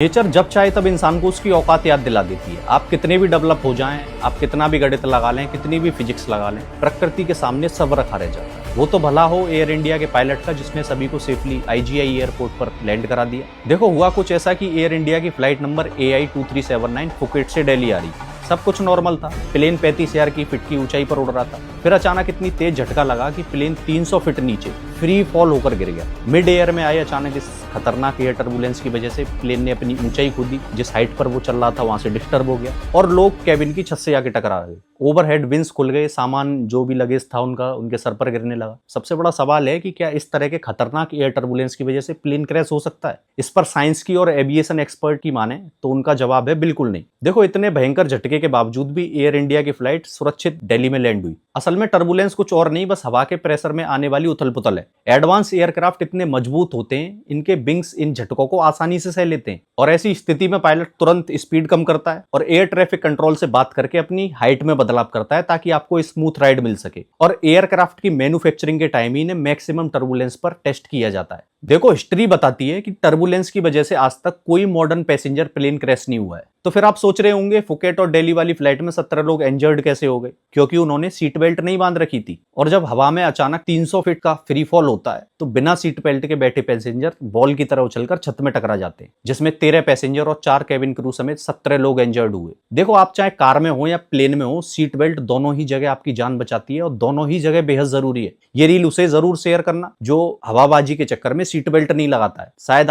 Nature जब चाहे तब इंसान को उसकी औकात याद दिला देती है। आप कितने भी डेवलप हो जाएं, आप कितना भी गणित लगा लें, कितनी भी फिजिक्स लगा लें, प्रकृति के सामने सब रखा रह जाता है। वो तो भला हो एयर इंडिया के पायलट का, जिसने सभी को सेफली आईजीआई एयरपोर्ट पर लैंड करा दिया। देखो हुआ कुछ ऐसा कि एयर इंडिया की फ्लाइट नंबर AI2379 फुकेट से दिल्ली आ रही थी। सब कुछ नॉर्मल था। प्लेन 35,000 की फीट की ऊंचाई पर उड़ रहा था। फिर अचानक इतनी तेज झटका लगा कि प्लेन 300 फीट नीचे फ्री फॉल होकर गिर गया। मिड एयर में आए अचानक इस खतरनाक एयर टर्बुलेंस की वजह से प्लेन ने अपनी ऊंचाई खो दी। जिस हाइट पर वो चल रहा था वहां से डिस्टर्ब हो गया और लोग कैबिन की छत से आके टकरा गए। ओवरहेड विंग्स खुल गए, सामान जो भी लगेज था उनका उनके सर पर गिरने लगा। सबसे बड़ा सवाल है कि क्या इस तरह के खतरनाक एयर टर्बुलेंस की वजह से प्लेन क्रैश हो सकता है? इस पर साइंस की और एविएशन एक्सपर्ट की माने तो उनका जवाब है बिल्कुल नहीं। देखो इतने भयंकर झटके के बावजूद भी एयर इंडिया की फ्लाइट सुरक्षित दिल्ली में लैंड हुई। असल में टर्बुलेंस कुछ और नहीं, बस हवा के प्रेशर में आने वाली उथल पुथल है। एडवांस एयरक्राफ्ट इतने मजबूत होते हैं, इनके विंग्स इन झटकों को आसानी से सह लेते हैं और ऐसी स्थिति में पायलट तुरंत स्पीड कम करता है और एयर ट्रैफिक कंट्रोल से बात करके अपनी हाइट में बदलाव करता है ताकि आपको स्मूथ राइड मिल सके। और एयरक्राफ्ट की मैन्युफैक्चरिंग के टाइम ही इन्हें मैक्सिमम टर्बुलेंस पर टेस्ट किया जाता है। देखो हिस्ट्री बताती है कि टर्बुलेंस की वजह से आज तक कोई मॉडर्न पैसेंजर प्लेन क्रैश नहीं हुआ है। तो फिर आप सोच रहे होंगे फुकेट और दिल्ली वाली फ्लाइट में 17 लोग इंजर्ड कैसे हो गए? क्योंकि उन्होंने सीट बेल्ट नहीं बांध रखी थी। और जब हवा में अचानक 300 फीट का फ्री फॉल होता है तो बिना सीट बेल्ट के बैठे पैसेंजर बॉल की तरह उछलकर छत में टकरा जाते हैं, जिसमें 13 पैसेंजर और 4 केबिन क्रू समेत 17 लोग इंजर्ड हुए। देखो आप चाहे कार में हो या प्लेन में हो, सीट बेल्ट दोनों ही जगह आपकी जान बचाती है और दोनों ही जगह बेहद जरूरी है। ये रील उसे जरूर शेयर करना जो हवाबाजी के चक्कर में सीट बेल्ट नहीं लगाता है। शायद